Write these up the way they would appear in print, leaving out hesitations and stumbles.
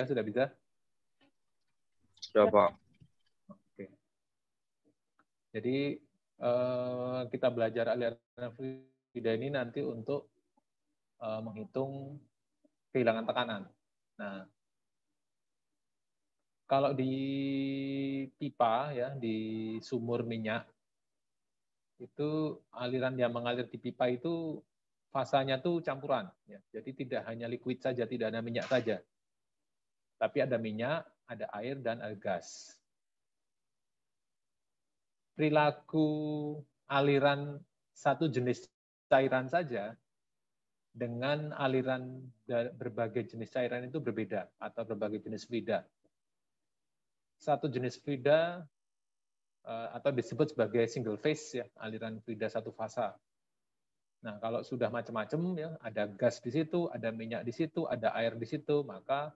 Sudah bisa? Sudah, Pak. Oke. Jadi kita belajar aliran fluida ini nanti untuk menghitung kehilangan tekanan. Nah, kalau di pipa ya, di sumur minyak itu aliran yang mengalir di pipa itu fasanya tuh campuran ya. Jadi tidak hanya liquid saja, tidak ada minyak saja. Tapi ada minyak, ada air dan ada gas. Perilaku aliran satu jenis cairan saja dengan aliran berbagai jenis cairan itu berbeda atau berbagai jenis fluida. Satu jenis fluida atau disebut sebagai single phase ya, aliran fluida satu fasa. Nah, kalau sudah macam-macam ya, ada gas di situ, ada minyak di situ, ada air di situ, maka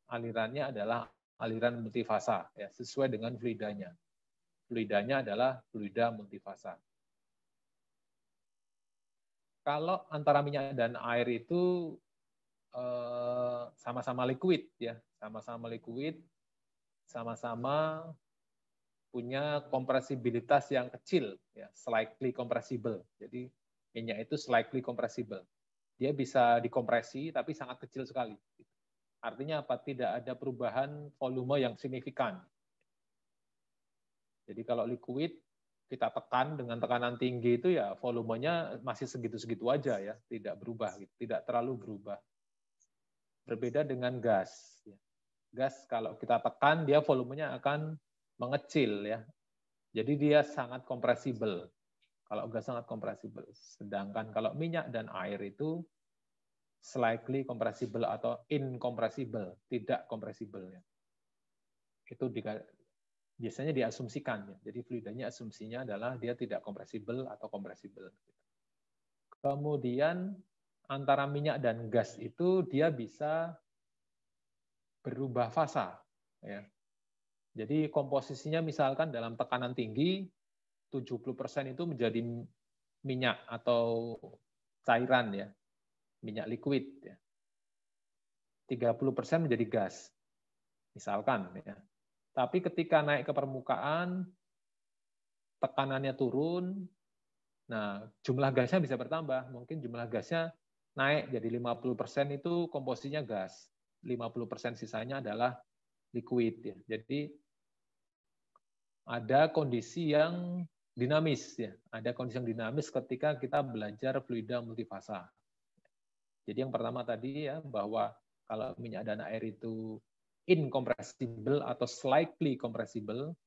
alirannya adalah aliran multifasa ya, sesuai dengan fluidanya. Fluidanya adalah fluida multifasa. Kalau antara minyak dan air itu sama-sama liquid ya, sama-sama liquid, sama-sama punya kompresibilitas yang kecil ya, slightly compressible. Jadi minyak itu slightly compressible. Dia bisa dikompresi tapi sangat kecil sekali. Artinya apa? Tidak ada perubahan volume yang signifikan. Jadi kalau liquid kita tekan dengan tekanan tinggi itu ya volumenya masih segitu-segitu aja ya, tidak berubah, tidak terlalu berubah. Berbeda dengan gas. Gas kalau kita tekan dia volumenya akan mengecil ya. Jadi dia sangat kompresibel. Kalau gas sangat kompresibel. Sedangkan kalau minyak dan air itu slightly compressible atau incompressible, tidak kompresibel ya. Itu biasanya diasumsikan ya. Jadi fluidanya asumsinya adalah dia tidak kompresibel atau kompresibel. Kemudian antara minyak dan gas itu dia bisa berubah fasa ya. Jadi komposisinya misalkan dalam tekanan tinggi 70% itu menjadi minyak atau cairan ya, minyak liquid ya. 30% menjadi gas. Misalkan ya. Tapi ketika naik ke permukaan tekanannya turun, nah jumlah gasnya bisa bertambah. Mungkin jumlah gasnya naik jadi 50% itu komposisinya gas. 50% sisanya adalah liquid ya. Jadi ada kondisi yang dinamis ya. Ada kondisi yang dinamis ketika kita belajar fluida multifasa. Jadi yang pertama tadi ya bahwa kalau minyak dan air itu incompressible atau slightly compressible,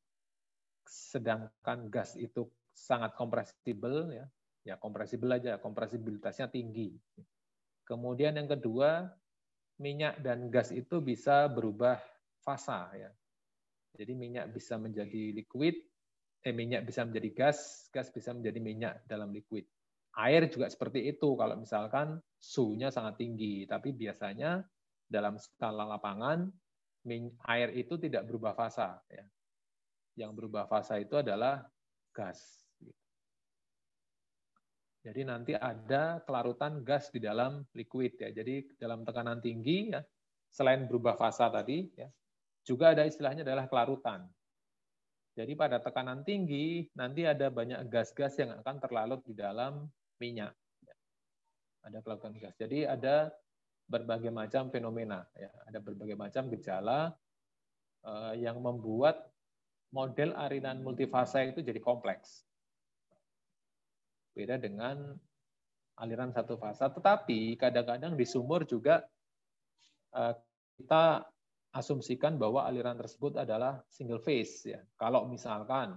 sedangkan gas itu sangat compressible ya. Ya compressible aja, kompresibilitasnya tinggi. Kemudian yang kedua, minyak dan gas itu bisa berubah fasa ya. Jadi minyak bisa menjadi liquid, minyak bisa menjadi gas, gas bisa menjadi minyak dalam liquid. Air juga seperti itu kalau misalkan suhunya sangat tinggi, tapi biasanya dalam skala lapangan air itu tidak berubah fasa ya. Yang berubah fasa itu adalah gas. Jadi nanti ada kelarutan gas di dalam liquid ya. Jadi dalam tekanan tinggi ya, selain berubah fasa tadi ya, juga ada istilahnya adalah kelarutan. Jadi pada tekanan tinggi, nanti ada banyak gas-gas yang akan terlarut di dalam minyak. Ada kelarutan gas. Jadi ada berbagai macam fenomena. Ya. Ada berbagai macam gejala yang membuat model aliran multifasa itu jadi kompleks. Beda dengan aliran satu fasa. Tetapi kadang-kadang di sumur juga kita asumsikan bahwa aliran tersebut adalah single phase ya. Kalau misalkan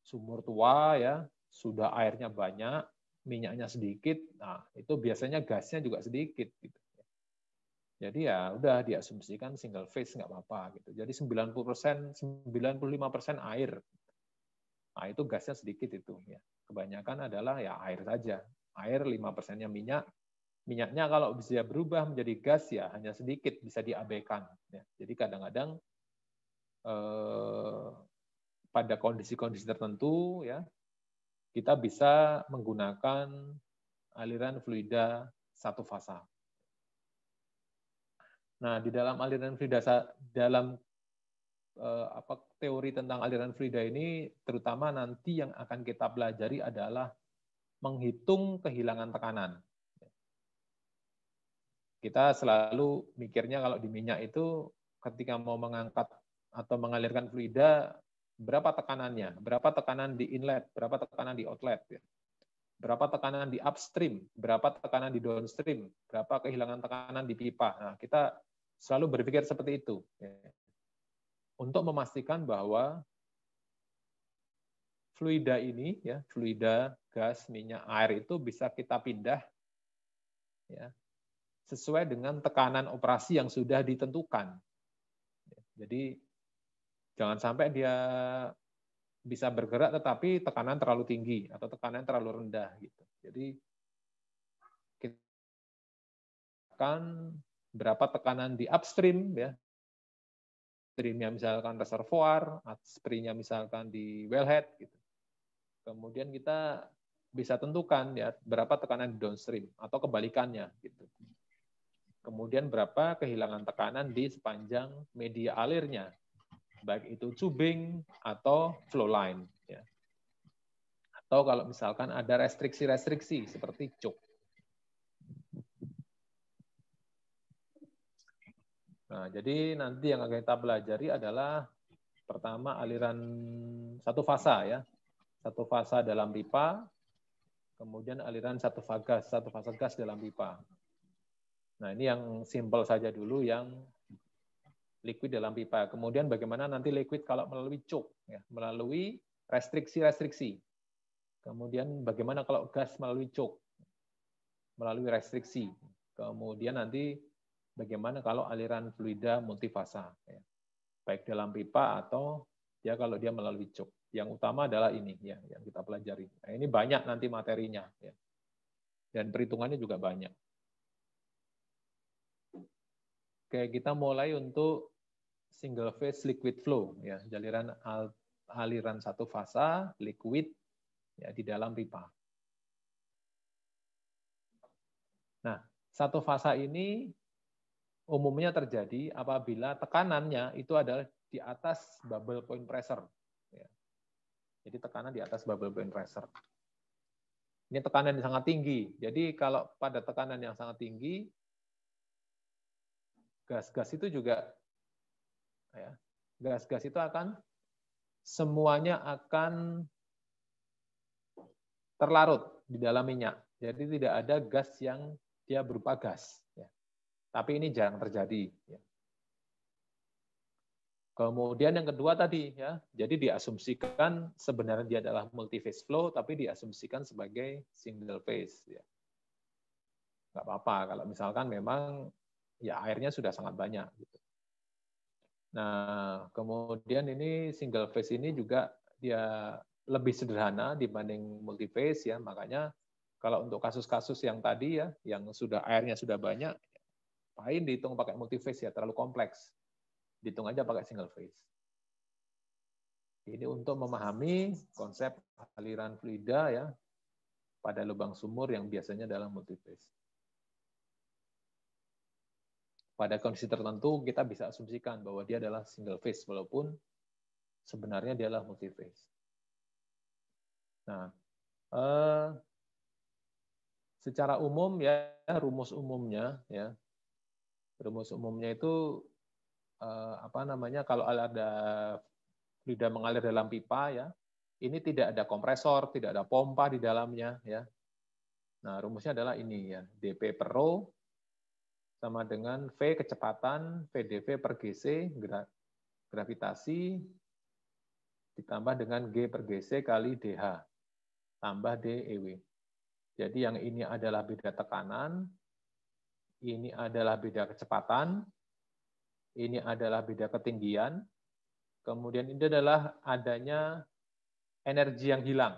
sumur tua ya, sudah airnya banyak, minyaknya sedikit, nah itu biasanya gasnya juga sedikit gitu. Jadi ya udah diasumsikan single phase nggak apa-apa gitu. Jadi 90%, 95% air. Nah, itu gasnya sedikit itu ya. Kebanyakan adalah ya air saja. Air 5%-nya minyak. Minyaknya kalau bisa berubah menjadi gas ya hanya sedikit, bisa diabaikan. Ya. Jadi kadang-kadang pada kondisi-kondisi tertentu ya kita bisa menggunakan aliran fluida satu fasa. Nah, di dalam aliran fluida dalam teori tentang aliran fluida ini, terutama nanti yang akan kita pelajari adalah menghitung kehilangan tekanan. Kita selalu mikirnya kalau di minyak itu ketika mau mengangkat atau mengalirkan fluida, berapa tekanannya, berapa tekanan di inlet, berapa tekanan di outlet, berapa tekanan di upstream, berapa tekanan di downstream, berapa kehilangan tekanan di pipa. Nah, kita selalu berpikir seperti itu untuk memastikan bahwa fluida ini, fluida, gas, minyak, air itu bisa kita pindah sesuai dengan tekanan operasi yang sudah ditentukan. Jadi jangan sampai dia bisa bergerak tetapi tekanan terlalu tinggi atau tekanan terlalu rendah gitu. Jadi kita akan berapa tekanan di upstream upstreamnya misalkan reservoir, upstreamnya misalkan di wellhead gitu. Kemudian kita bisa tentukan berapa tekanan di downstream atau kebalikannya gitu. Kemudian berapa kehilangan tekanan di sepanjang media alirnya, baik itu tubing atau flow line. Atau kalau misalkan ada restriksi-restriksi seperti choke. Nah, jadi nanti yang akan kita pelajari adalah pertama aliran satu fasa satu fasa dalam pipa, kemudian aliran satu fasa gas dalam pipa. Nah, ini yang simpel saja dulu, yang liquid dalam pipa. Kemudian bagaimana nanti liquid kalau melalui choke, melalui restriksi-restriksi. Kemudian bagaimana kalau gas melalui choke, melalui restriksi. Kemudian nanti bagaimana kalau aliran fluida multifasa, baik dalam pipa atau kalau dia melalui choke. Yang utama adalah ini yang kita pelajari. Nah, ini banyak nanti materinya dan perhitungannya juga banyak. Oke, kita mulai untuk single phase liquid flow, aliran satu fasa liquid di dalam pipa. Nah, satu fasa ini umumnya terjadi apabila tekanannya itu adalah di atas bubble point pressure. Jadi tekanan di atas bubble point pressure. Ini tekanan yang sangat tinggi. Jadi kalau pada tekanan yang sangat tinggi, gas-gas itu juga, gas-gas itu akan semuanya akan terlarut di dalam minyak. Jadi tidak ada gas yang dia berupa gas. Tapi ini jarang terjadi. Kemudian yang kedua tadi, jadi diasumsikan sebenarnya dia adalah multi phase flow, tapi diasumsikan sebagai single phase. Nggak apa-apa kalau misalkan memang airnya sudah sangat banyak. Nah, kemudian ini single phase ini juga dia lebih sederhana dibanding multi phase makanya kalau untuk kasus-kasus yang tadi yang sudah airnya sudah banyak, ngapain dihitung pakai multi phase terlalu kompleks. Dihitung aja pakai single phase. Ini untuk memahami konsep aliran fluida pada lubang sumur yang biasanya dalam multi phase. Pada kondisi tertentu kita bisa asumsikan bahwa dia adalah single phase walaupun sebenarnya dia adalah multi phase. Nah, secara umum rumus umumnya itu kalau ada fluida mengalir dalam pipa ini tidak ada kompresor, tidak ada pompa di dalamnya Nah, rumusnya adalah ini dP per rho sama dengan V kecepatan, VdV per Gc, gravitasi, ditambah dengan G per Gc kali dH, tambah dEW. Jadi yang ini adalah beda tekanan, ini adalah beda kecepatan, ini adalah beda ketinggian, kemudian ini adalah adanya energi yang hilang.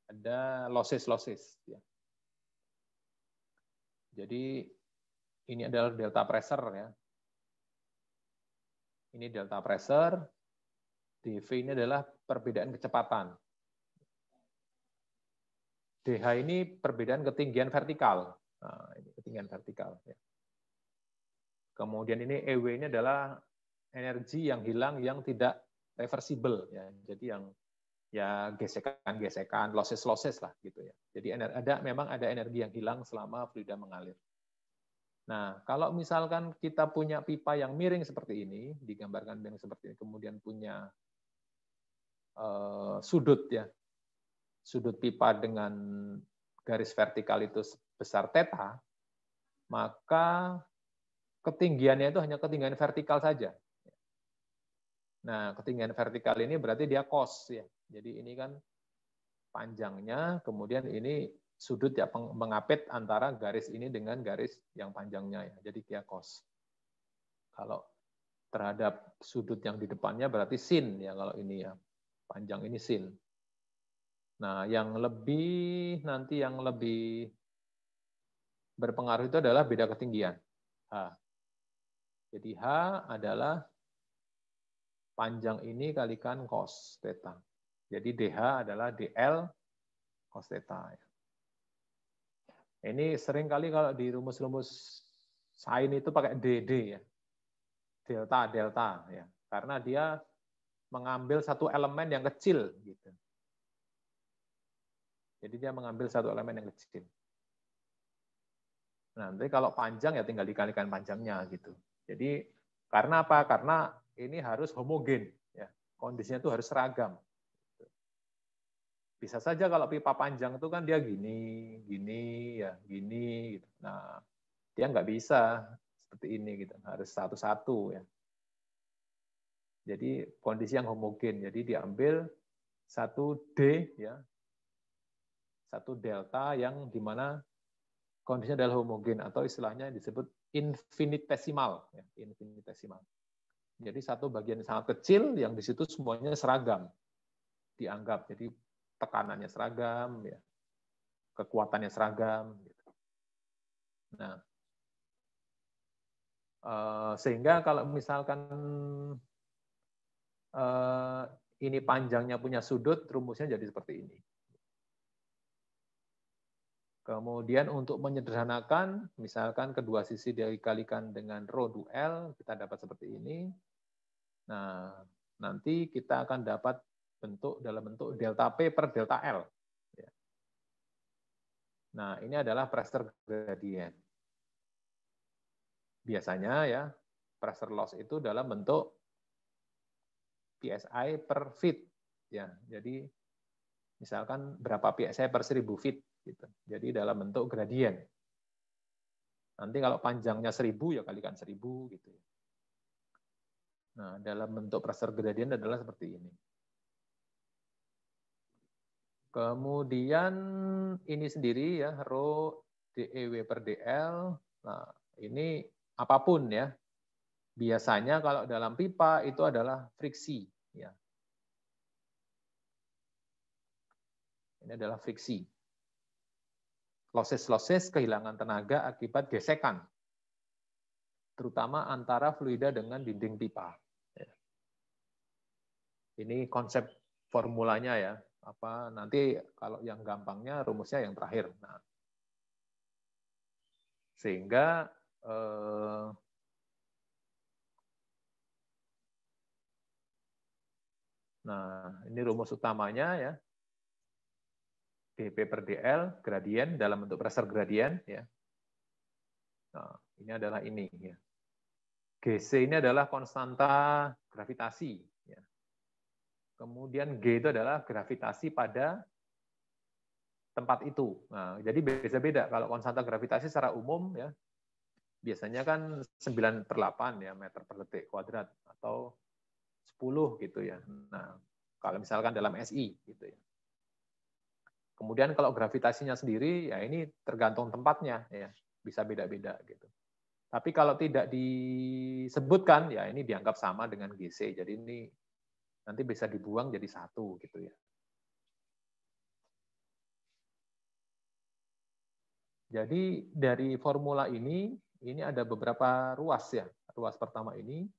Ada losses. Jadi ini adalah delta pressure Ini delta pressure, dV ini adalah perbedaan kecepatan. dH ini perbedaan ketinggian vertikal. Nah, ini ketinggian vertikal Kemudian ini EW ini adalah energi yang hilang yang tidak reversible ya. Jadi yang ya gesekan-gesekan, losses lah gitu ya. Jadi memang ada energi yang hilang selama fluida mengalir. Nah, kalau misalkan kita punya pipa yang miring seperti ini, digambarkan miring seperti ini, kemudian punya sudut ya, sudut pipa dengan garis vertikal itu sebesar theta, maka ketinggiannya itu hanya ketinggian vertikal saja. Nah, ketinggian vertikal ini berarti dia cos ya. Jadi ini kan panjangnya, kemudian ini sudut yang mengapit antara garis ini dengan garis yang panjangnya ya. Jadi dia cos. Kalau terhadap sudut yang di depannya berarti sin ya kalau ini ya. Panjang ini sin. Nah, yang lebih berpengaruh itu adalah beda ketinggian. H. Jadi H adalah panjang ini kalikan cos theta. Jadi DH adalah DL cos theta. Ini sering kali kalau di rumus-rumus sain itu pakai DD ya. Delta ya. Karena dia mengambil satu elemen yang kecil gitu. Jadi dia mengambil satu elemen yang kecil. Nanti kalau panjang ya tinggal dikalikan panjangnya gitu. Jadi karena apa? Karena ini harus homogen ya. Kondisinya itu harus seragam. Bisa saja kalau pipa panjang itu kan dia gini ya, gini gitu. Nah, dia nggak bisa seperti ini gitu. Harus satu-satu ya. Jadi kondisi yang homogen. Jadi diambil satu D ya. Satu delta yang dimana kondisinya adalah homogen atau istilahnya disebut infinitesimal ya, infinitesimal. Jadi satu bagian sangat kecil yang di situ semuanya seragam. Dianggap jadi tekanannya seragam ya. Kekuatannya seragam gitu. Nah, sehingga kalau misalkan ini panjangnya punya sudut, rumusnya jadi seperti ini. Kemudian untuk menyederhanakan, misalkan kedua sisi dikalikan dengan rho duel, kita dapat seperti ini. Nah, nanti kita akan dapat dalam bentuk delta P per delta L. Nah, ini adalah pressure gradient. Biasanya ya, pressure loss itu dalam bentuk PSI per feet. Ya, jadi misalkan berapa PSI per 1000 feet. Gitu. Jadi dalam bentuk gradien. Nanti kalau panjangnya 1000 ya kalikan 1000 gitu. Nah, dalam bentuk pressure gradien adalah seperti ini. Kemudian ini sendiri ya rho DEW per DL. Nah, ini apapun ya. Biasanya kalau dalam pipa itu adalah friksi ya. Ini adalah friksi. Losses kehilangan tenaga akibat gesekan, terutama antara fluida dengan dinding pipa. Ini konsep formulanya ya. Nanti kalau yang gampangnya rumusnya yang terakhir. Sehingga ini rumus utamanya ya. dP per dL gradien dalam bentuk pressure gradien ya. Nah, ini adalah ini ya. GC ini adalah konstanta gravitasi ya. Kemudian G itu adalah gravitasi pada tempat itu. Nah, jadi beda-beda kalau konstanta gravitasi secara umum ya. Biasanya kan 9/8 ya meter per detik kuadrat atau 10 gitu ya. Nah, kalau misalkan dalam SI gitu ya. Kemudian kalau gravitasinya sendiri, ya ini tergantung tempatnya, ya bisa beda-beda gitu. Tapi kalau tidak disebutkan, ya ini dianggap sama dengan GC. Jadi ini nanti bisa dibuang jadi satu gitu ya. Jadi dari formula ini ada beberapa ruas ya. Ruas pertama ini,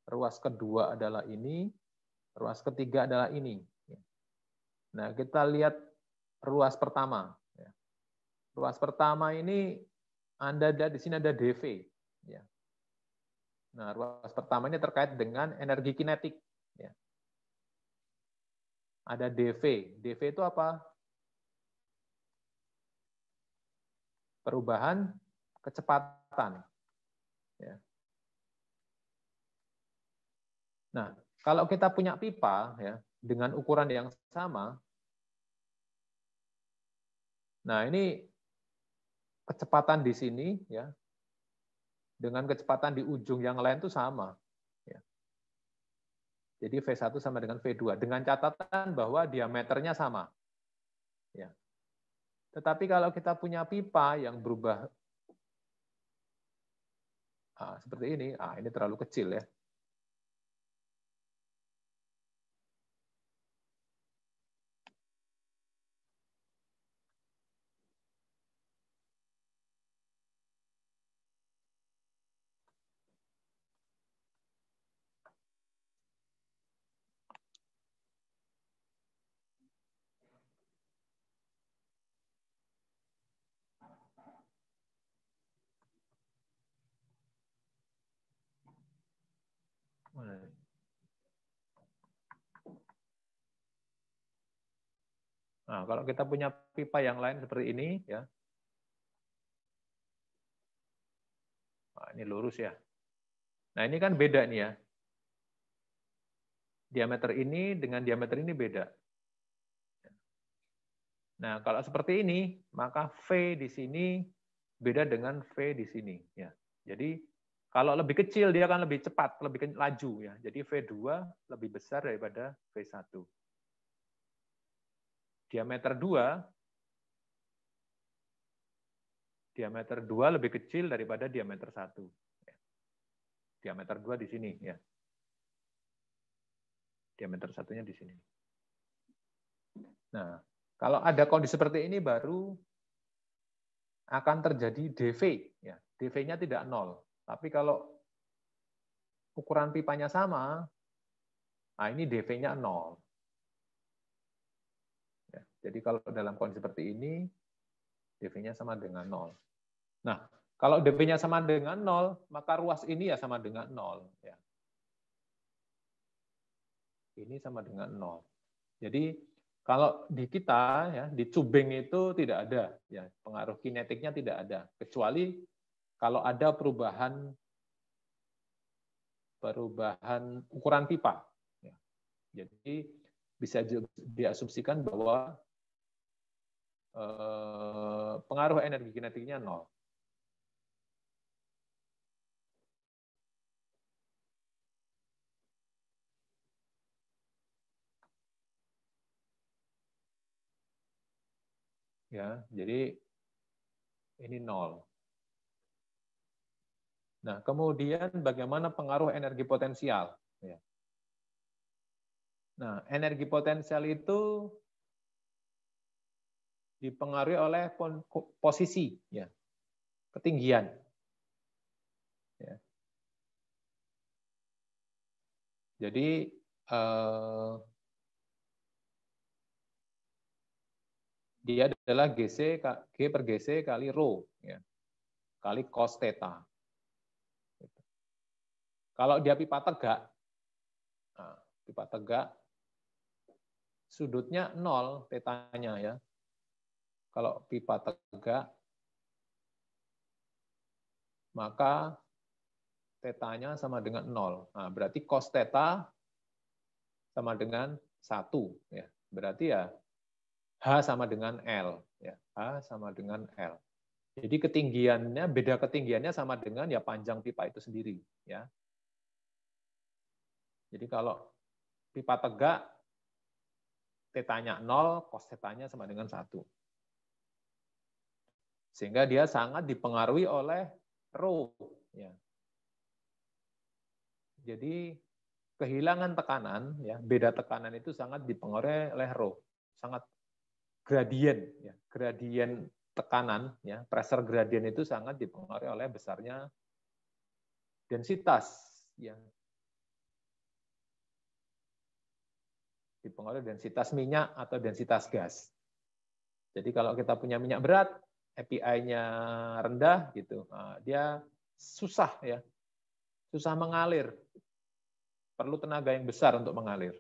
ruas kedua adalah ini, ruas ketiga adalah ini. Nah, kita lihat ruas pertama. Ruas pertama ini di sini ada dV. Nah, ruas pertama ini terkait dengan energi kinetik. Ya. Ada dV. dV itu apa? Perubahan kecepatan. Ya. Nah, kalau kita punya pipa ya dengan ukuran yang sama, nah ini kecepatan di sini ya dengan kecepatan di ujung yang lain itu sama. Ya. Jadi V1 sama dengan V2 dengan catatan bahwa diameternya sama. Ya. Tetapi kalau kita punya pipa yang berubah seperti ini terlalu kecil ya. Nah, kalau kita punya pipa yang lain seperti ini, ya, nah, ini lurus ya. Nah, ini kan beda nih ya. Diameter ini dengan diameter ini beda. Nah, kalau seperti ini, maka V di sini beda dengan V di sini. Ya. Jadi, kalau lebih kecil, dia akan lebih cepat, lebih laju. Ya. Jadi, V2 lebih besar daripada V1. Diameter 2 lebih kecil daripada diameter 1. Diameter 2 di sini. Ya. Diameter satunya di sini. Nah, kalau ada kondisi seperti ini baru akan terjadi dV. Ya. dV-nya tidak 0. Tapi kalau ukuran pipanya sama, nah ini dV-nya 0. Ya, jadi kalau dalam kondisi seperti ini, dV-nya sama dengan 0. Nah, kalau dV-nya sama dengan 0, maka ruas ini ya sama dengan 0. Ya. Ini sama dengan 0. Jadi kalau di kita ya di cubeng itu tidak ada ya pengaruh kinetiknya tidak ada kecuali kalau ada perubahan ukuran pipa. Ya. Jadi bisa diasumsikan bahwa pengaruh energi kinetiknya 0. Ya, jadi ini 0. Nah, kemudian bagaimana pengaruh energi potensial? Ya. Nah, energi potensial itu dipengaruhi oleh posisi, ya, ketinggian. Ya. Jadi dia adalah G per GC kali rho, ya, kali cos theta. Kalau dia pipa tegak, sudutnya 0 tetanya ya. Kalau pipa tegak, maka tetanya sama dengan 0. Nah, berarti cos theta sama dengan 1. Ya. Berarti ya H sama dengan L. Ya. H sama dengan L. Jadi ketinggiannya, beda ketinggiannya sama dengan ya panjang pipa itu sendiri. Ya. Jadi kalau pipa tegak, tetanya 0, cos tetanya sama dengan 1. Sehingga dia sangat dipengaruhi oleh rho. Ya. Jadi kehilangan tekanan, ya, beda tekanan itu sangat dipengaruhi oleh rho, sangat gradien, ya, gradien tekanan, ya, pressure gradien itu sangat dipengaruhi oleh besarnya densitas, ya, dipengaruhi densitas minyak atau densitas gas. Jadi kalau kita punya minyak berat, API-nya rendah, gitu, dia susah ya susah mengalir. Perlu tenaga yang besar untuk mengalir.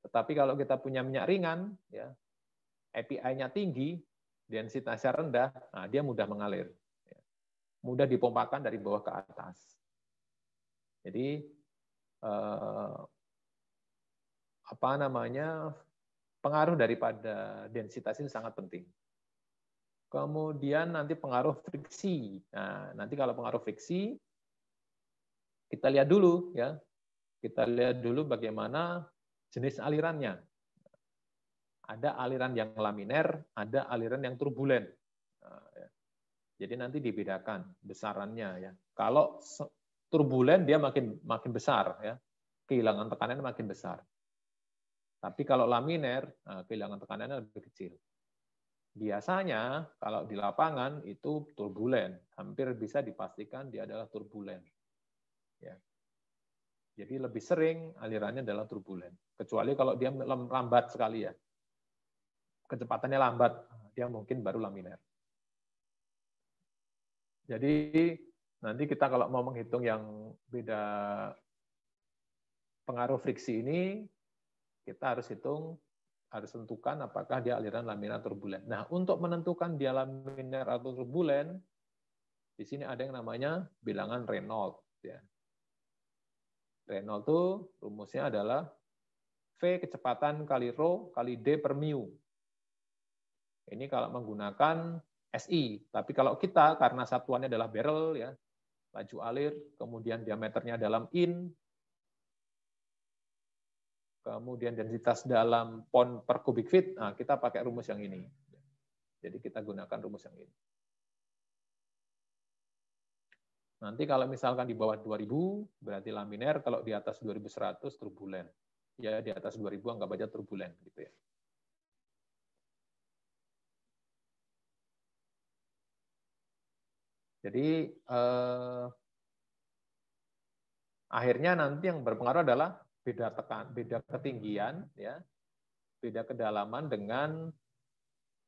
Tetapi kalau kita punya minyak ringan, ya, API-nya tinggi, densitasnya rendah, nah dia mudah mengalir. Mudah dipompakan dari bawah ke atas. Jadi pengaruh daripada densitas ini sangat penting. Kemudian nanti pengaruh friksi. Nah, nanti kalau pengaruh friksi, kita lihat dulu ya. Kita lihat dulu bagaimana jenis alirannya. Ada aliran yang laminer, ada aliran yang turbulen. Nah, ya. Jadi nanti dibedakan besarannya ya. Kalau turbulen dia makin besar ya. Kehilangan tekanannya makin besar. Tapi kalau laminer, kehilangan tekanannya lebih kecil. Biasanya kalau di lapangan itu turbulen, hampir bisa dipastikan dia adalah turbulen. Ya. Jadi lebih sering alirannya adalah turbulen. Kecuali kalau dia lambat sekali ya. Kecepatannya lambat, dia mungkin baru laminer. Jadi nanti kita kalau mau menghitung yang beda pengaruh friksi ini, kita harus tentukan apakah dia aliran laminar atau turbulen. Nah, untuk menentukan dia laminar atau turbulen, di sini ada yang namanya bilangan Reynolds. Ya. Reynolds itu rumusnya adalah V kecepatan kali rho kali D per mu. Ini kalau menggunakan SI. Tapi kalau kita, karena satuannya adalah barrel, ya, laju alir, kemudian diameternya dalam in, kemudian densitas dalam pound per cubic feet, nah kita pakai rumus yang ini. Jadi kita gunakan rumus yang ini. Nanti kalau misalkan di bawah 2000 berarti laminer, kalau di atas 2100 turbulen. Ya di atas 2000 anggap aja turbulen gitu ya. Jadi akhirnya nanti yang berpengaruh adalah beda ketinggian ya, beda kedalaman dengan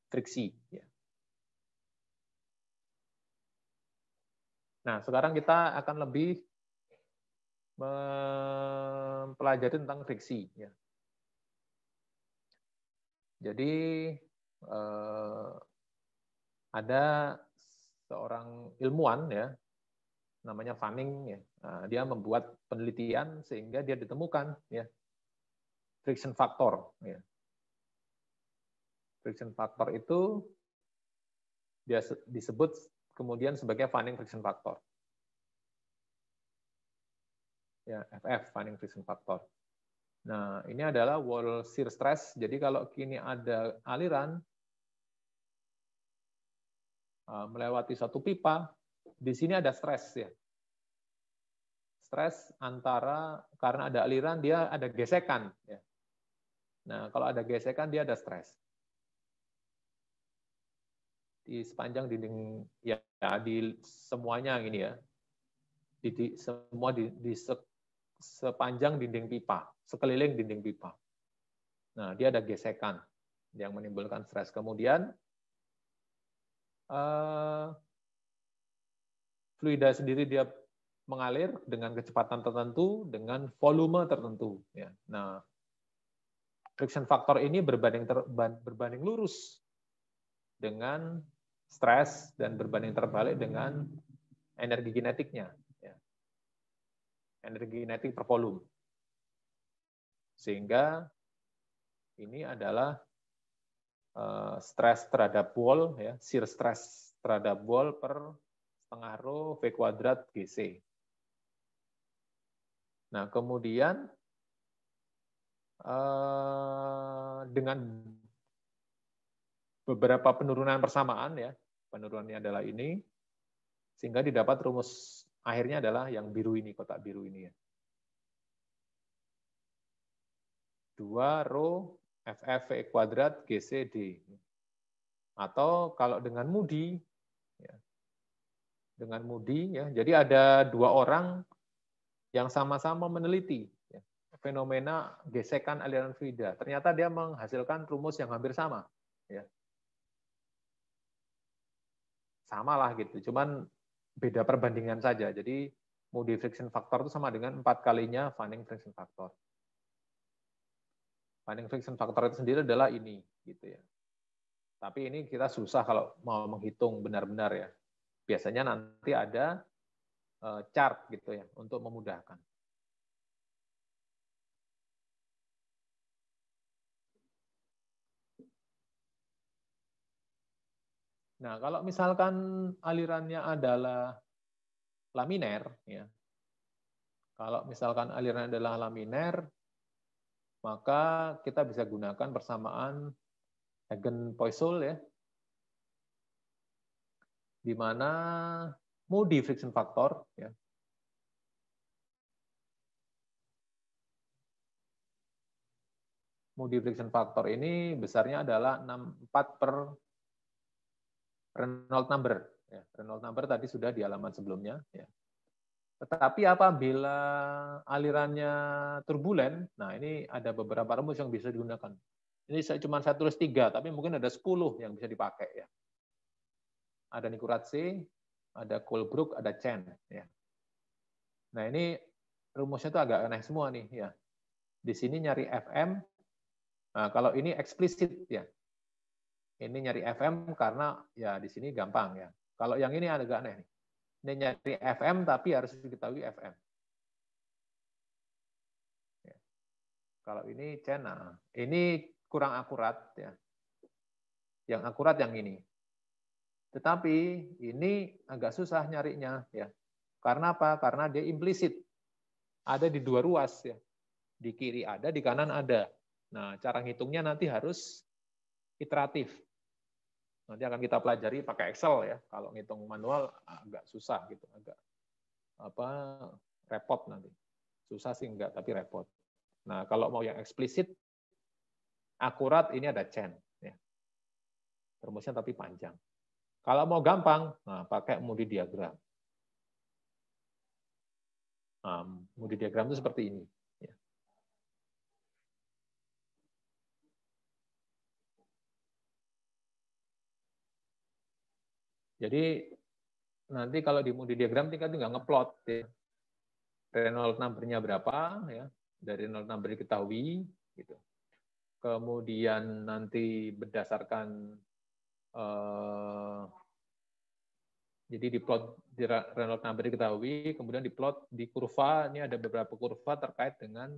friksi ya. Nah, sekarang kita akan lebih mempelajari tentang friksi. Ya. Jadi ada seorang ilmuwan ya, namanya Fanning ya, dia membuat penelitian sehingga dia ditemukan ya friction factor. Ya. Friction factor itu dia disebut kemudian sebagai Fanning friction factor. Ya, FF, Fanning friction factor. Nah, ini adalah wall shear stress. Jadi kalau kini ada aliran melewati satu pipa, di sini ada stres ya. Stres antara karena ada aliran dia ada gesekan ya. Nah, kalau ada gesekan dia ada stres. Di sepanjang dinding ya di semuanya ini ya. Semua di sepanjang dinding pipa, sekeliling dinding pipa. Nah, dia ada gesekan yang menimbulkan stres. Kemudian fluida sendiri dia mengalir dengan kecepatan tertentu, dengan volume tertentu. Ya. Nah, friction factor ini berbanding lurus dengan stres dan berbanding terbalik dengan energi kinetiknya. Ya. Energi kinetik per volume. Sehingga ini adalah stres terhadap wall, ya, shear stress terhadap wall per setengah rho V kuadrat GC. Nah, kemudian dengan beberapa penurunan persamaan, ya, penurunannya adalah ini, sehingga didapat rumus akhirnya adalah yang biru ini, kotak biru ini. Ya. 2 rho FF V kuadrat GCD. Atau kalau dengan Moody, ya, dengan Moody, ya, jadi ada dua orang yang sama-sama meneliti ya, fenomena gesekan aliran fluida. Ternyata dia menghasilkan rumus yang hampir sama. Ya. Sama lah gitu, cuman beda perbandingan saja. Jadi Moody friction factor itu sama dengan 4 kalinya Fanning friction factor. Fanning friction factor itu sendiri adalah ini, gitu ya. Tapi ini kita susah kalau mau menghitung benar-benar ya. Biasanya nanti ada chart gitu ya untuk memudahkan. Nah, kalau misalkan alirannya adalah laminer, ya. Kalau misalkan alirannya adalah laminer, maka kita bisa gunakan persamaan Hagen-Poiseuille ya, di mana Moody friction factor ya, Moody friction factor ini besarnya adalah 64 per Reynolds number. Ya, Reynolds number tadi sudah di halaman sebelumnya. Ya. Tetapi apabila alirannya turbulen, nah ini ada beberapa rumus yang bisa digunakan. Ini cuma saya tulis 3, tapi mungkin ada 10 yang bisa dipakai. Ya. Ada Nikuradse, ada Colebrook, ada Chen. Ya. Nah ini rumusnya itu agak aneh semua nih. Ya. Di sini nyari FM, nah kalau ini eksplisit ya. Ini nyari FM karena ya di sini gampang ya. Kalau yang ini agak aneh nih. Ini nyari FM tapi harus diketahui FM. Ya. Kalau ini channel, ini kurang akurat ya. Yang akurat yang ini. Tetapi ini agak susah nyarinya ya. Karena apa? Karena dia implisit. Ada di dua ruas ya. Di kiri ada, di kanan ada. Nah, cara ngitungnya nanti harus iteratif. Nanti akan kita pelajari pakai Excel ya. Kalau ngitung manual agak susah gitu, agak repot nanti. Susah sih enggak, tapi repot. Nah, kalau mau yang eksplisit, akurat ini ada Chen ya. Rumusnya tapi panjang. Kalau mau gampang, nah pakai Moody diagram. Nah, Moody diagram itu seperti ini. Jadi nanti kalau di Moody diagram tinggal ngeplot ya. Reynolds number-nya berapa ya. Dari Reynolds number diketahui gitu. Kemudian nanti berdasarkan jadi diplot di Reynolds number diketahui, kemudian diplot di kurva, ini ada beberapa kurva terkait dengan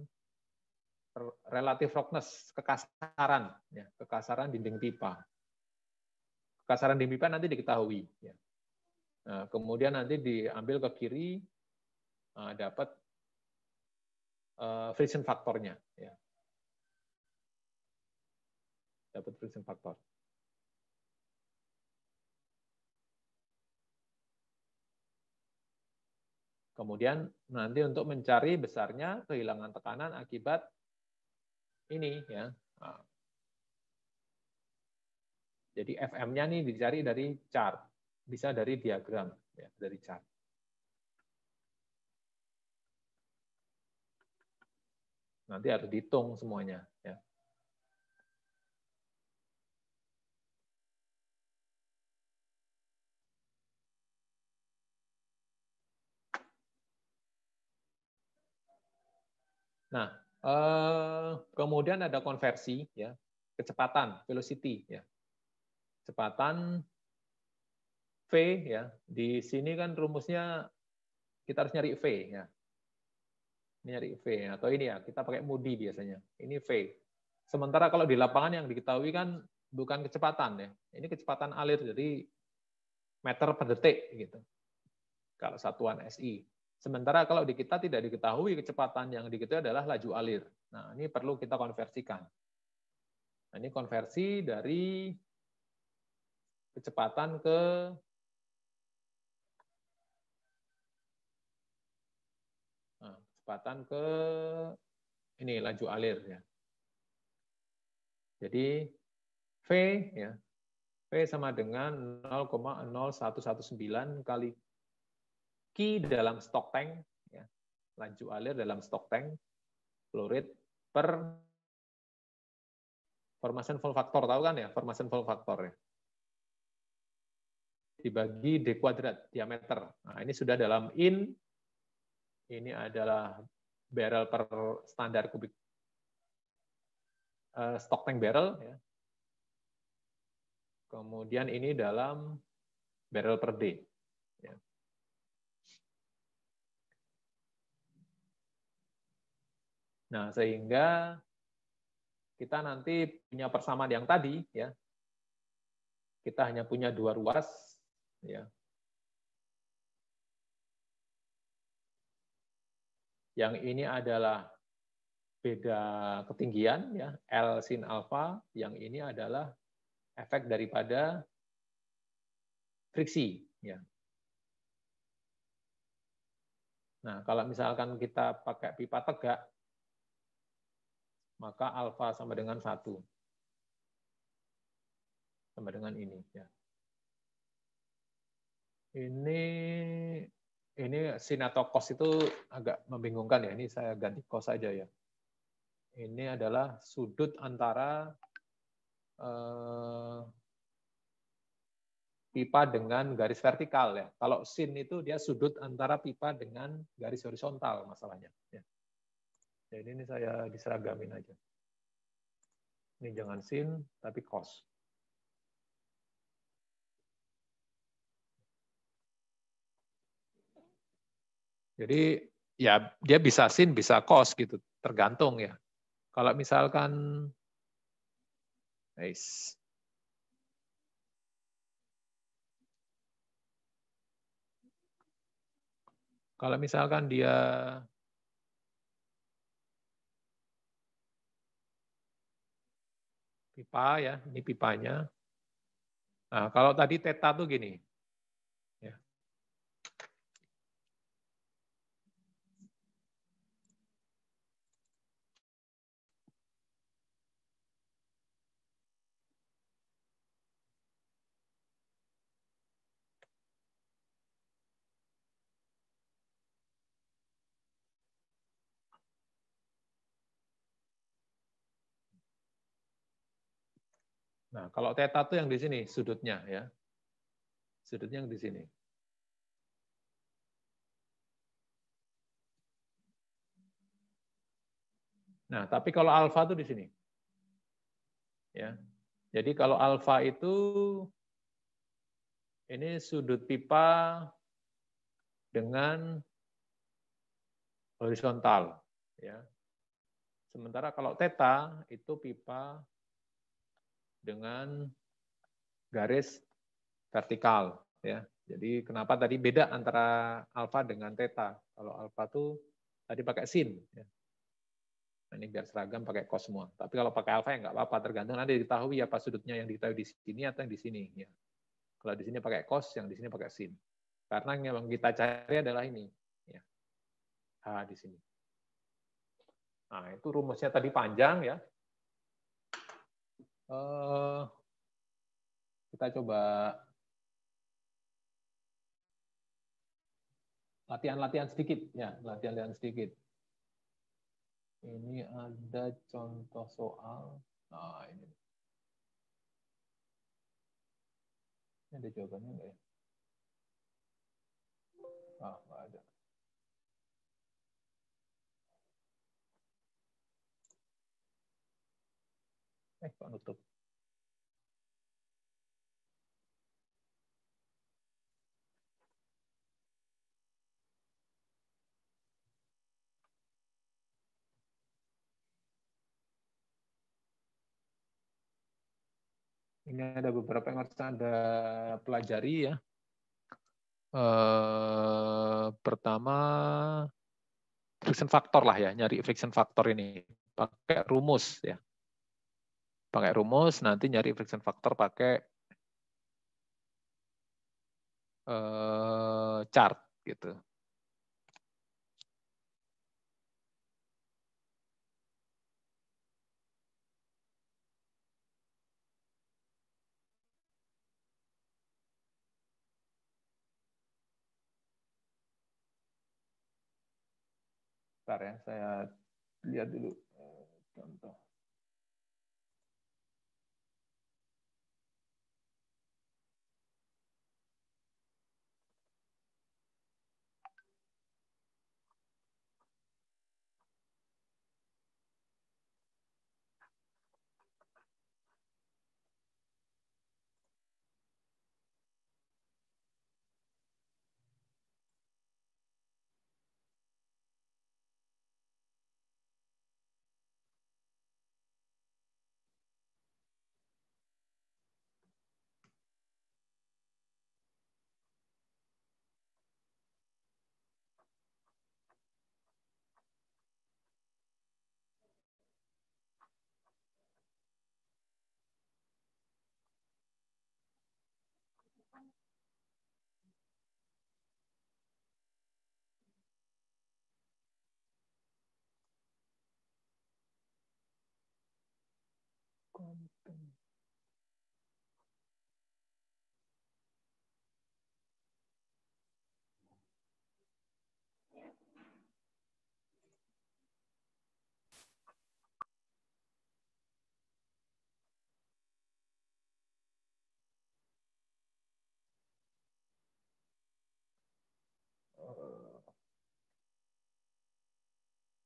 relative roughness, kekasaran ya, kekasaran dinding pipa. Kekasaran dinding pipa nanti diketahui ya. Nah, kemudian nanti diambil ke kiri, dapat friction faktornya. Ya. Dapat friction faktor. Kemudian nanti untuk mencari besarnya kehilangan tekanan akibat ini ya. Nah. Jadi FM-nya nih dicari dari chart, bisa dari diagram, ya, dari chart. Nanti harus dihitung semuanya. Ya. Nah, kemudian ada konversi, ya, kecepatan, velocity, ya, kecepatan V, ya, di sini kan rumusnya kita harus nyari V, ya, ini nyari V, atau ini ya, kita pakai Moody biasanya, ini V. Sementara kalau di lapangan yang diketahui kan bukan kecepatan, ya, ini kecepatan alir, jadi meter per detik, gitu. Kalau satuan SI. Sementara kalau di kita tidak diketahui kecepatan, yang diketahui adalah laju alir. Nah, ini perlu kita konversikan. Nah, ini konversi dari kecepatan ke ini laju alir ya. Jadi V ya. V sama dengan 0,0119 kali Q dalam stok tank ya. Laju alir dalam stok tank flow rate per formation flow factor, tahu kan ya, formation flow factor ya. Dibagi D kuadrat diameter. Nah, ini sudah dalam in Ini adalah barrel per standar kubik, stock tank barrel. Ya. Kemudian ini dalam barrel per day. Ya. Nah, sehingga kita nanti punya persamaan yang tadi, ya. Kita hanya punya 2 ruas, ya. Yang ini adalah beda ketinggian, ya, L sin alfa. Yang ini adalah efek daripada friksi, ya. Nah, kalau misalkan kita pakai pipa tegak, maka alfa sama dengan 1. Sama dengan ini, ya. Ini sin atau cos itu agak membingungkan, ya. Ini saya ganti cos saja, ya. Ini adalah sudut antara pipa dengan garis vertikal, ya. Kalau sin itu dia sudut antara pipa dengan garis horizontal masalahnya, ya. Jadi ini saya diseragamin aja. Ini jangan sin tapi cos. Jadi ya dia bisa sin bisa cos gitu, tergantung, ya. Kalau misalkan kalau misalkan dia pipa, ya, ini pipanya. Nah, kalau tadi theta tuh gini. Ya. Nah, kalau theta tuh yang di sini sudutnya, ya. Sudutnya yang di sini. Nah, tapi kalau alfa tuh di sini. Ya. Jadi kalau alfa itu ini sudut pipa dengan horizontal, ya. Sementara kalau theta itu pipa dengan garis vertikal, ya. Jadi kenapa tadi beda antara alfa dengan theta? Kalau alfa tuh tadi pakai sin, ya. Nah, ini biar seragam pakai cos semua. Tapi kalau pakai alfa ya nggak apa-apa, tergantung nanti diketahui apa sudutnya yang diketahui di sini atau yang di sini. Ya. Kalau di sini pakai cos, yang di sini pakai sin. Karena yang kita cari adalah ini, ya. H di sini. Nah, itu rumusnya tadi panjang, ya. Kita coba latihan-latihan sedikit, ya, latihan-latihan sedikit. Ini ada contoh soal. Nah, ini. Ini ada jawabannya nggak ya? Ah, nggak ada. Kok nutup? Ini ada beberapa yang harus Anda pelajari, ya. Pertama, friction factor lah, ya, nyari friction factor ini. Pakai rumus, ya. Pakai rumus, nanti nyari friction factor pakai chart, gitu. Bentar ya, saya lihat dulu contoh.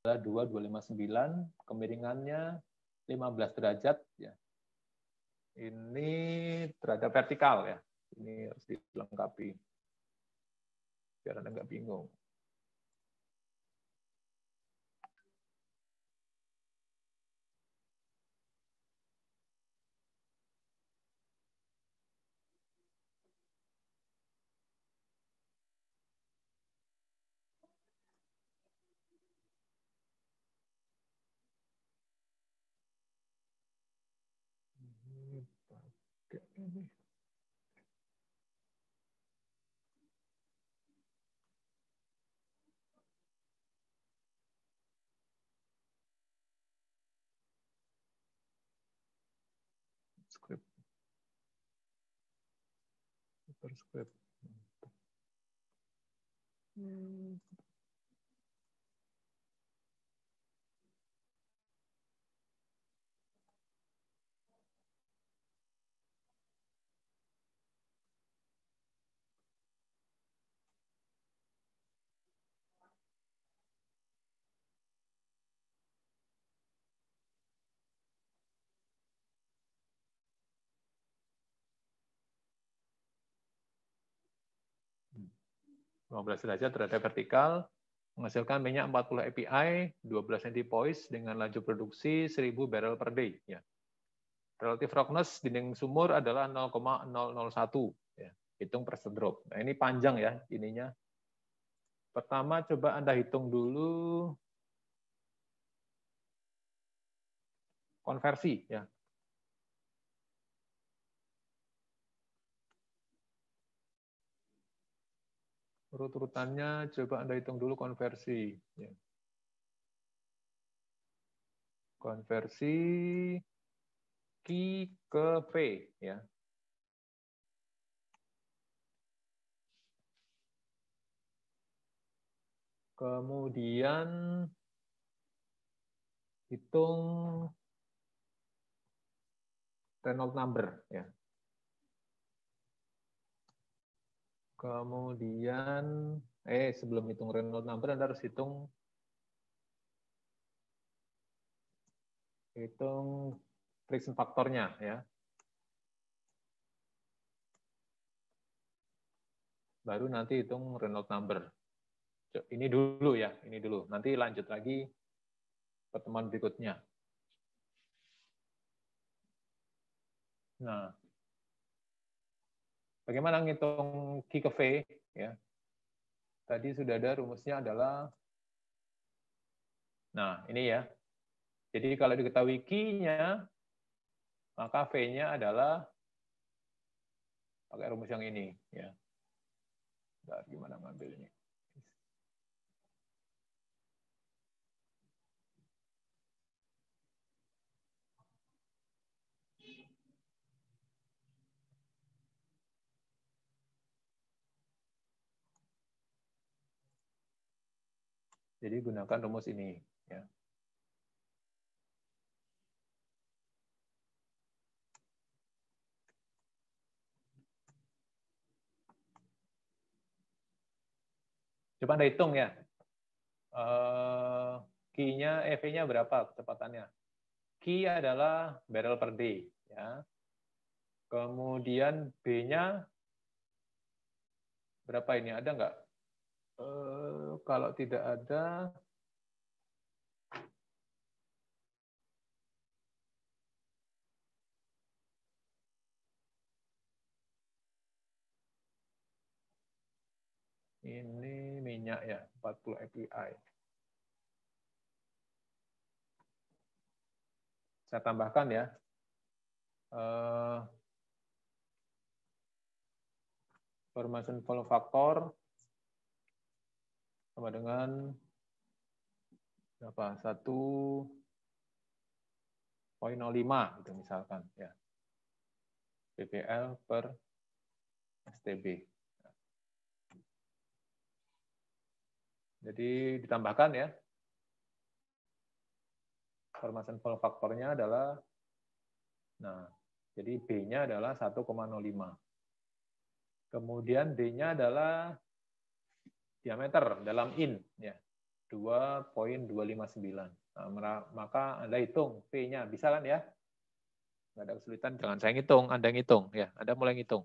2259, kemiringannya 15 derajat ya. Ini terhadap vertikal ya. Ini harus dilengkapi biar Anda nggak bingung. Ini. Script. Superscript. Hmm. 15 derajat terhadap vertikal, menghasilkan minyak 40 API, 12 centipoise dengan laju produksi 1000 barrel per day. Ya. Relative roughness dinding sumur adalah 0,001. Ya. Hitung per drop. Nah, ini panjang ya ininya. Pertama coba Anda hitung dulu konversi. Ya. Urut-urutannya coba Anda hitung dulu konversi. Ya. Konversi Q ke V. Ya. Kemudian hitung Reynolds number. Ya. Kemudian, sebelum hitung Reynolds number, Anda harus hitung friction faktornya ya. Baru nanti hitung Reynolds number. Ini dulu ya, ini dulu. Nanti lanjut lagi pertemuan berikutnya. Nah, bagaimana ngitung Q ke V ya? Tadi sudah ada rumusnya adalah, nah ini ya. Jadi kalau diketahui Q-nya, maka V-nya adalah pakai rumus yang ini ya. Bentar, gimana ngambilnya? Jadi gunakan rumus ini ya. Coba Anda hitung ya. Q-nya, V-nya berapa kecepatannya? Q adalah barrel per day. Ya. Kemudian B-nya berapa ini? Ada nggak? Kalau tidak ada, ini minyak ya, 40 API. Saya tambahkan ya. Formation volume factor sama dengan berapa? 1,05 gitu misalkan ya. ppl per STB. Jadi ditambahkan ya. Formation volume faktornya adalah, nah, jadi B-nya adalah 1,05. Kemudian D-nya adalah diameter dalam in. Ya. 2,259. Nah, maka Anda hitung P-nya. Bisa kan ya? Nggak ada kesulitan, jangan saya ngitung, Anda ngitung. Ya, Anda mulai ngitung.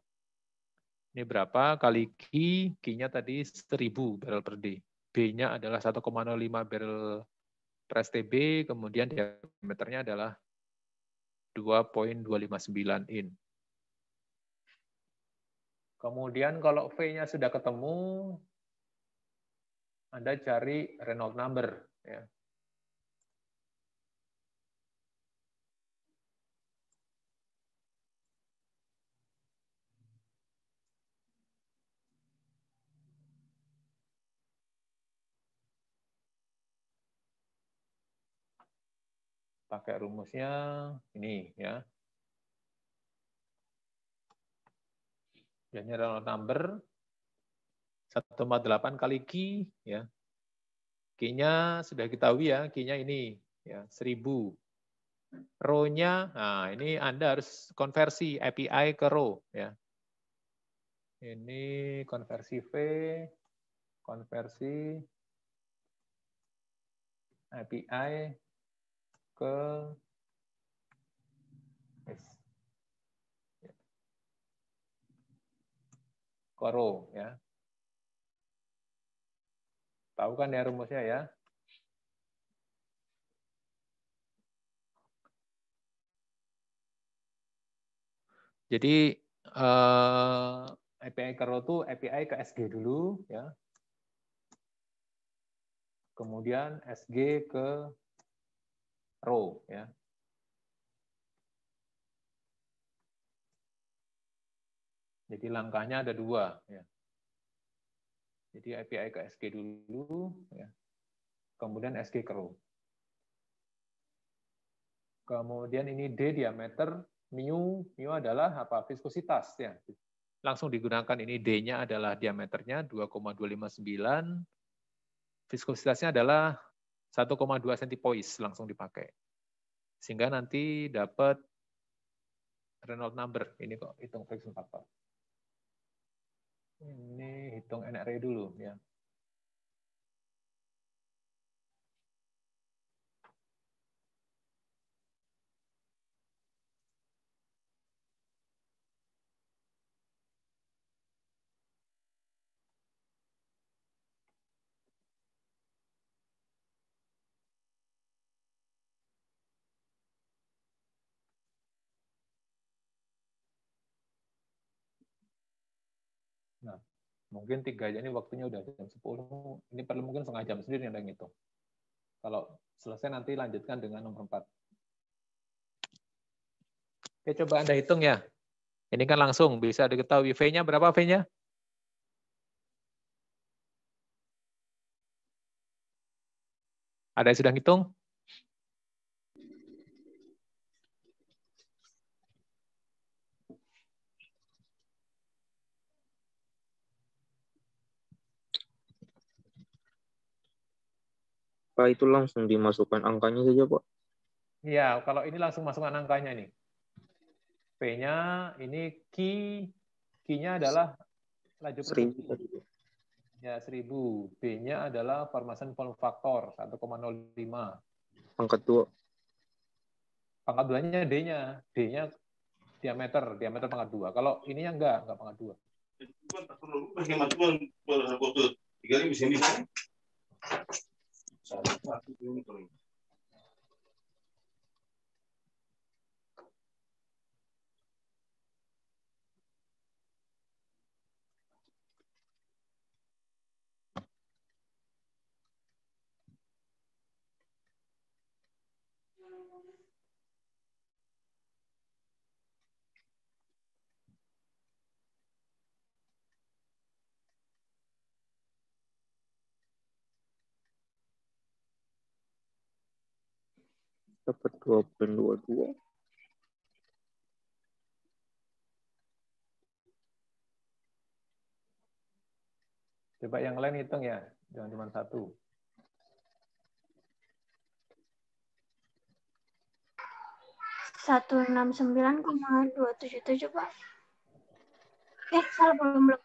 Ini berapa kali Q, Q-nya tadi 1000 barrel per day. B-nya adalah 1,05 barrel per STB, kemudian diameternya adalah 2,259 in. Kemudian kalau V-nya sudah ketemu, Anda cari Reynolds number. Ya. Pakai rumusnya ini ya. Jadi Reynolds number 148 kali Q ya. Q-nya sudah kita tahu ya, Q-nya ini ya 1000. Row-nya, nah ini Anda harus konversi API ke row ya. Ini konversi V, konversi API ke row ya. Tahu kan ya rumusnya ya? Jadi API ke row itu API ke SG dulu ya. Kemudian SG ke row ya. Jadi langkahnya ada dua ya. Jadi API ke SG dulu ya. Kemudian SG ke row. Kemudian ini D diameter, mu adalah apa? Viskositas ya. Langsung digunakan ini D-nya adalah diameternya 2,259. Viskositasnya adalah 1,2 centipoise langsung dipakai. Sehingga nanti dapat Reynolds number. Ini kok hitung friction factor. Ini hitung NRE dulu ya. Nah, mungkin 3 aja ini waktunya udah jam 10. Ini perlu mungkin setengah jam sendiri yang ngitung. Kalau selesai nanti lanjutkan dengan nomor 4. Oke, coba Anda hitung ya. Ini kan langsung bisa diketahui V-nya berapa V-nya? Ada yang sudah hitung? Pak, itu langsung dimasukkan angkanya saja, Pak. Iya, kalau ini langsung masukkan angkanya nih. P-nya ini Q-nya adalah laju produksi. 1000. Ya, 1000. B-nya adalah formation volume factor 1,05. Pangkat 2. Pangkat 2-nya D-nya. D-nya diameter pangkat 2. Kalau ininya enggak pangkat 2. Dapat 2,22. Coba yang lain hitung ya, jangan cuma satu. Satu 169,277 Pak. Salah belum.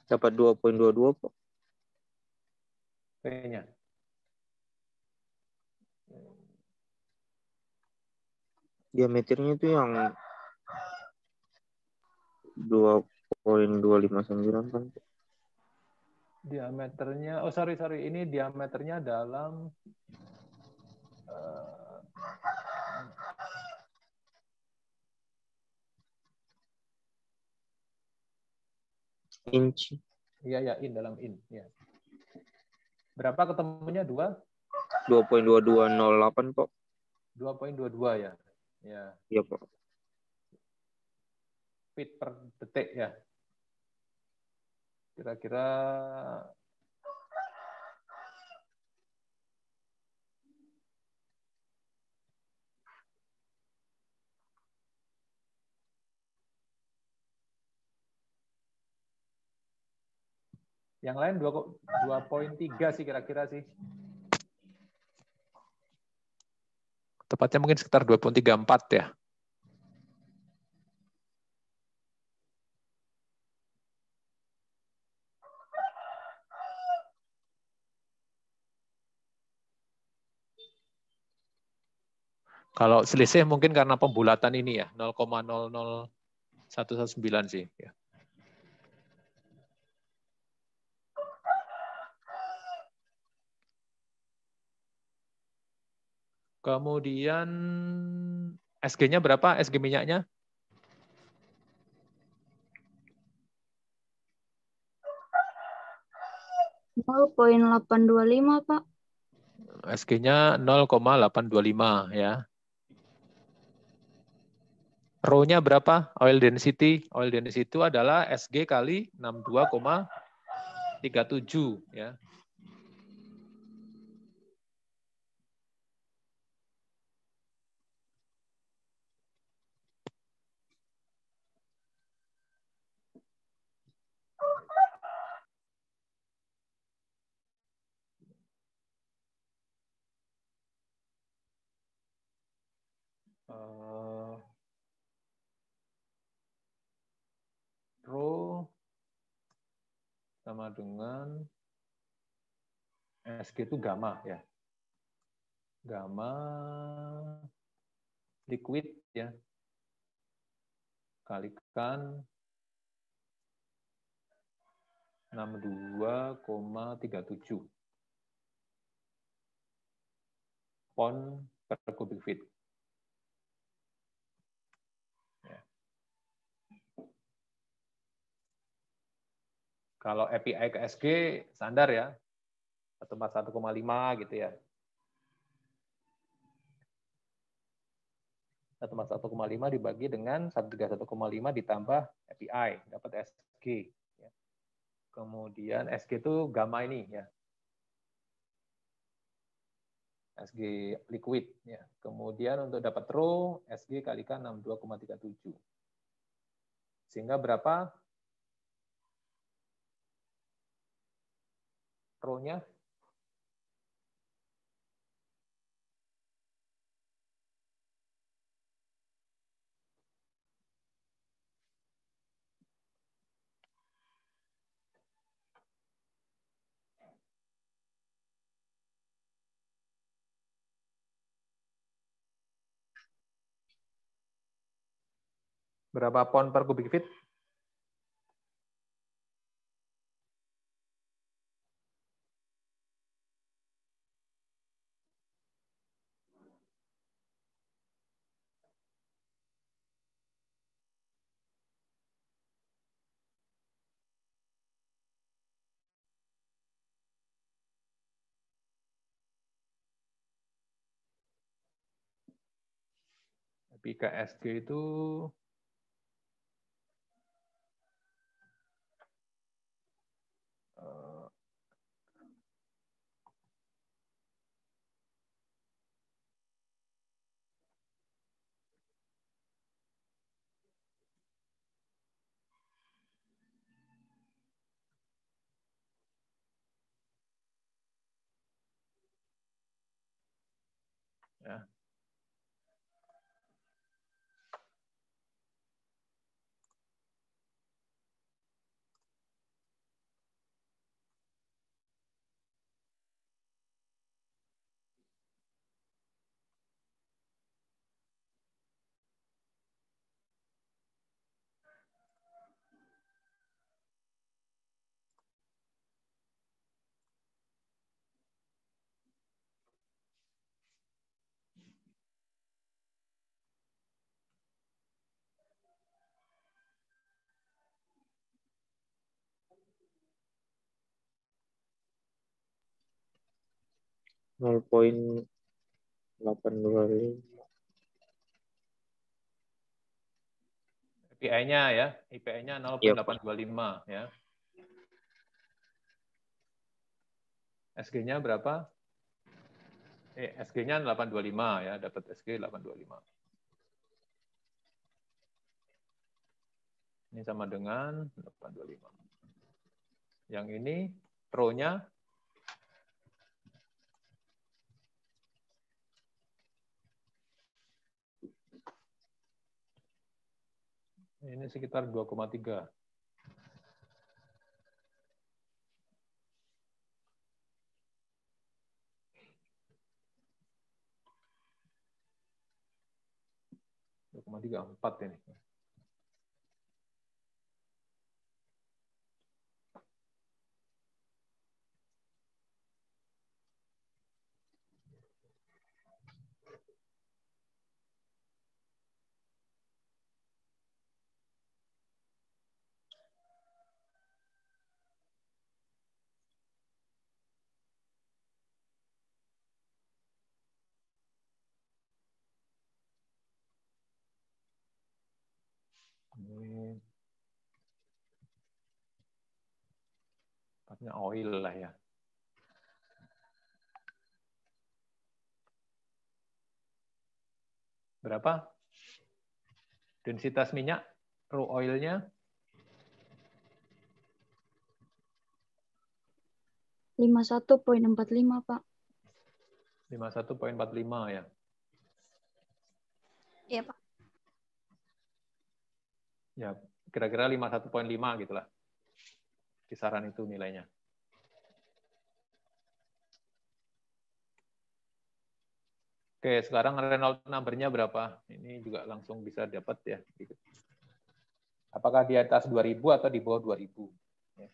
Dapat 2,22, Pak. P-nya. Diameternya itu yang 2,259 kan? Diameternya, oh sorry, ini diameternya dalam Inci. iya ya, dalam in ya. Berapa ketemunya 2,2208 Pak. 2,22 ya. Ya, Iya Pak. feet per detik ya. Kira-kira yang lain 2,3 sih kira-kira sih. Tepatnya mungkin sekitar 2,34 ya. Kalau selisih mungkin karena pembulatan ini ya, 0,00119 sih. Ya. Kemudian SG-nya berapa? SG minyaknya? $0,825 Pak. SG-nya 0,825 ya. Rho-nya berapa? Oil density. Oil density itu adalah SG kali 62,37 ya. Rho sama dengan SG itu gamma ya. Gamma liquid ya. Kalikan 62,37 pon per cubic feet. Ya. Kalau API ke SG standar ya, 141,5 gitu ya. 141,5 dibagi dengan 131,5 ditambah API, dapat SG. Ya. Kemudian SG itu gamma ini ya. SG liquid ya. Kemudian untuk dapat rho, SG kalikan 62,37. Sehingga berapa rho-nya? Berapa pon per cubic feet? PKSG itu ya. 0,825. IPI-nya ya, IPI-nya Iya, 0,825 ya. SG-nya berapa? SG-nya 825 ya, dapat SG 825. Ini sama dengan 825. Yang ini rho-nya ini sekitar 2,3. empat ini. Ini tempatnya oil lah ya. Berapa? Densitas minyak, raw oil-nya 51,45, Pak. 51,45 ya. Iya, Pak. Ya, kira-kira 51,5 gitulah. Kisaran itu nilainya. Oke, sekarang Reynolds number-nya berapa? Ini juga langsung bisa dapat ya. Apakah di atas 2000 atau di bawah 2000? Ya.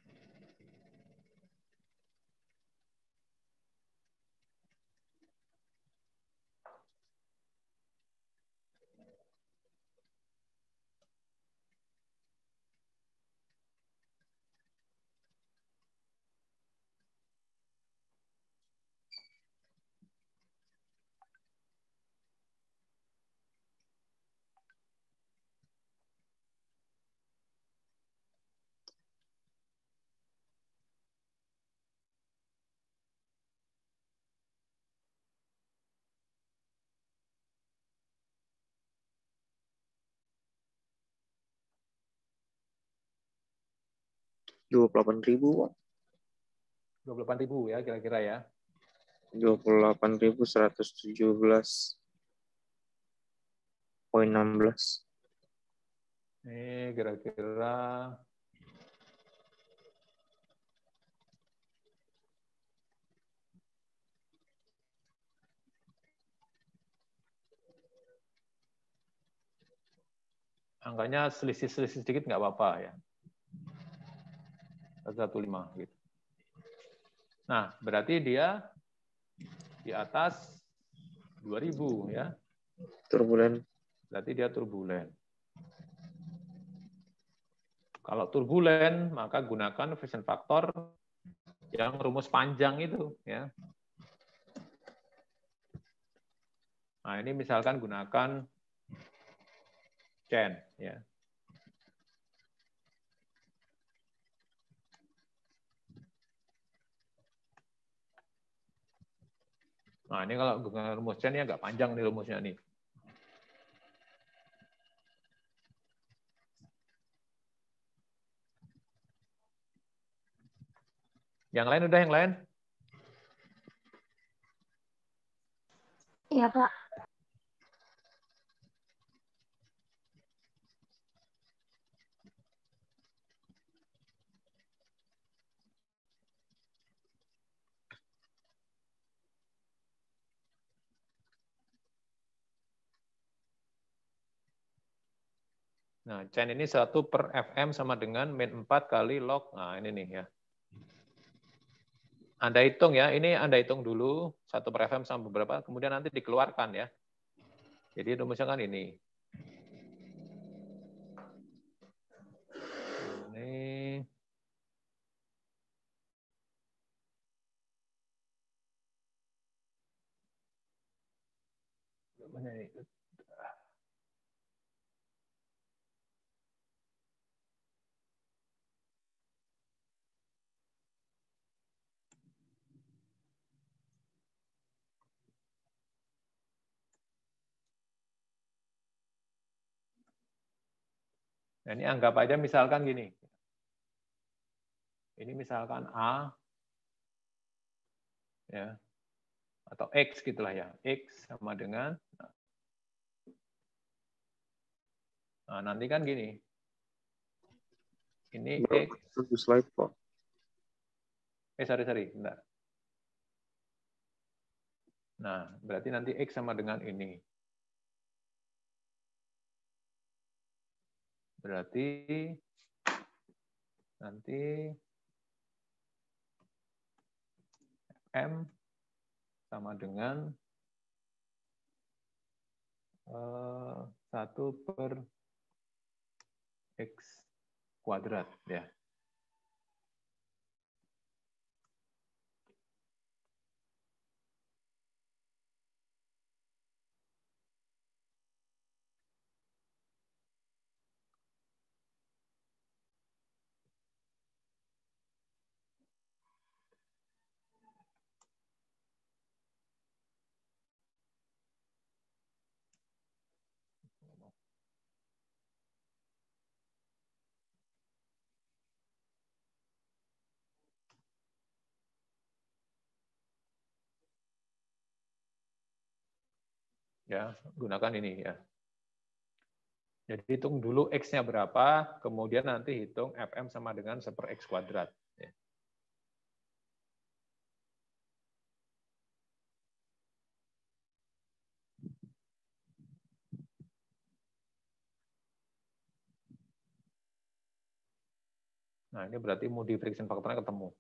Pak. 28.000 ya kira-kira ya. 28.117,16. Ini kira-kira angkanya selisih-selisih sedikit nggak apa-apa ya. 115 gitu. Nah, berarti dia di atas 2000 ya. Turbulen. Berarti dia turbulen. Kalau turbulen, maka gunakan friction factor yang rumus panjang itu ya. Nah, ini misalkan gunakan Chen ya. Nah, ini kalau gunakan rumus Chen ya agak panjang nih rumusnya nih. Yang lain udah yang lain? Iya, Pak. Nah, Chen ini 1 per Fm sama dengan min 4 kali log. Nah, ini nih ya. Anda hitung ya, ini Anda hitung dulu 1 per Fm sama beberapa, kemudian nanti dikeluarkan ya. Jadi rumusnya kan ini. Ini mana ini? Nah, ini anggap aja misalkan gini. Ini misalkan A, ya, atau X gitulah ya. X sama dengan, nah nanti kan gini. Ini X. Satu slide, Pak. Sorry, bentar. Nah, berarti nanti X sama dengan ini. Berarti nanti M sama dengan 1/X kuadrat, ya. Ya, gunakan ini ya. Jadi hitung dulu X-nya berapa, kemudian nanti hitung Fm sama dengan 1/X kuadrat. Ya. Nah, ini berarti Moody friction factor-nya ketemu.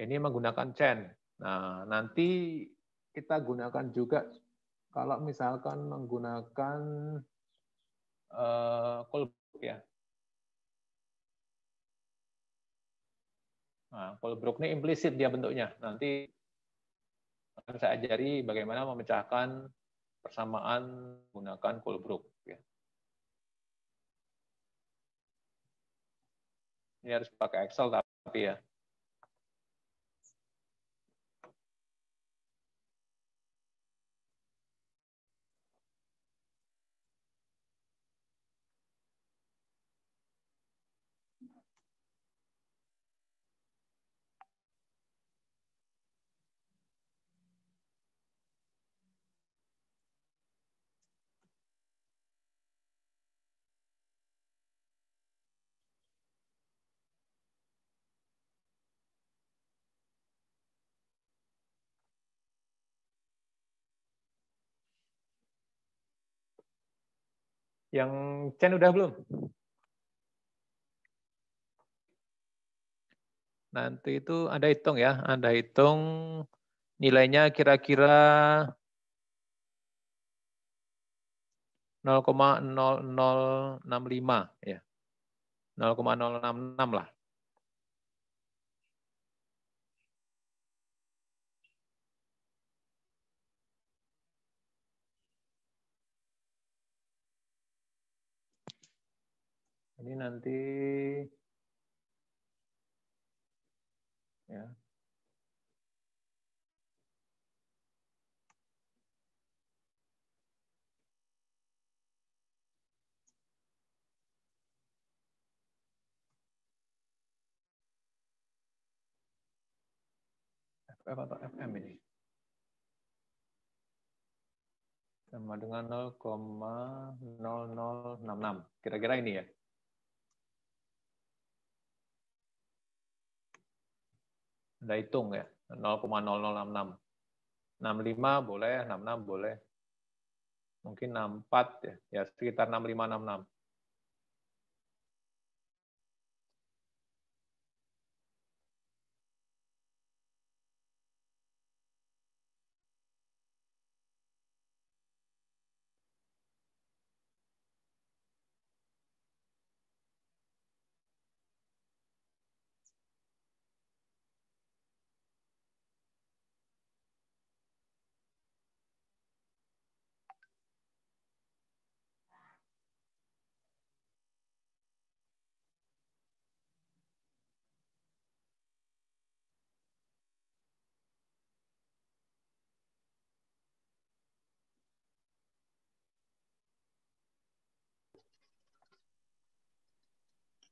Ini menggunakan Chen. Nah, nanti kita gunakan juga kalau misalkan menggunakan Colebrook ya. Nah, Colebrook ini implisit dia bentuknya. Nanti akan saya ajari bagaimana memecahkan persamaan menggunakan Colebrook. Ya. Ini harus pakai Excel tapi ya. Yang Chen udah belum? Nanti itu Anda hitung ya, Anda hitung nilainya kira-kira 0,0065 ya. 0,066 lah. Ini nanti ya. FF atau FM ini? Sama dengan 0,0066. Kira-kira ini ya. Anda hitung ya, 0,0066. 65 boleh, 66 boleh. Mungkin 64 ya, ya sekitar 6566.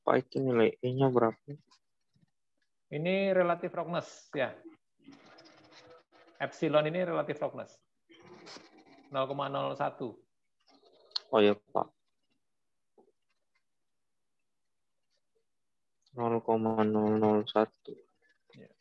Pak itu nilai E-nya berapa? Ini relative roughness ya. Epsilon ini relative roughness. 0,01. Oh ya Pak. 0,001. Ya.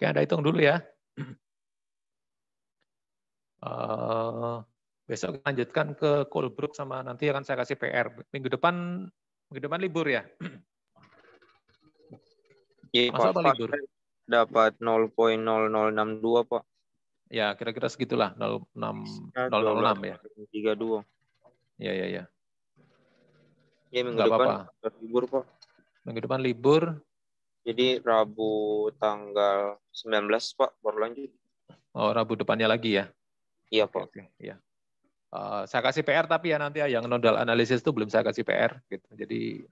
Oke, Anda hitung dulu ya. Besok kita lanjutkan ke Colebrook sama nanti akan saya kasih PR. Minggu depan libur ya? Iya Masa Pak, apa libur? dapat 0,0062 Pak. Ya, kira-kira segitulah, 006 ya. 32. Ya. Ya minggu Nggak depan apa-apa. libur Pak. Minggu depan libur. Jadi Rabu tanggal 19 Pak baru lanjut. Oh, Rabu depannya lagi ya? Iya Pak. Oke, ya. Saya kasih PR tapi ya nanti yang nodal analisis itu belum saya kasih PR gitu. Jadi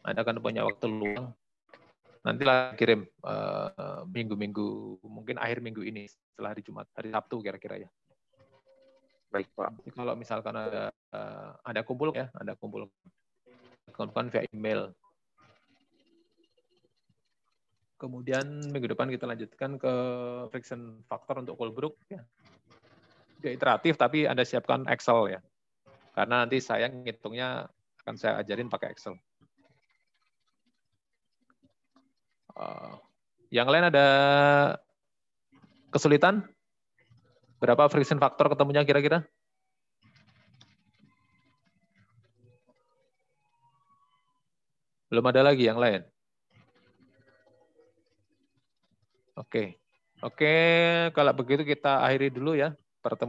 Anda kan punya waktu luang. Nanti lah kirim minggu-minggu, mungkin akhir minggu ini setelah hari Jumat, hari Sabtu kira-kira ya. Baik Pak. Jadi kalau misalkan ada kumpul ya, kumpulkan via email. Kemudian minggu depan kita lanjutkan ke friction factor untuk Colebrook ya. Dia iteratif tapi Anda siapkan Excel ya. Karena nanti saya ngitungnya akan saya ajarin pakai Excel. Yang lain ada kesulitan? Berapa friction factor ketemunya kira-kira? Belum ada lagi yang lain? Oke, kalau begitu kita akhiri dulu ya pertemuan.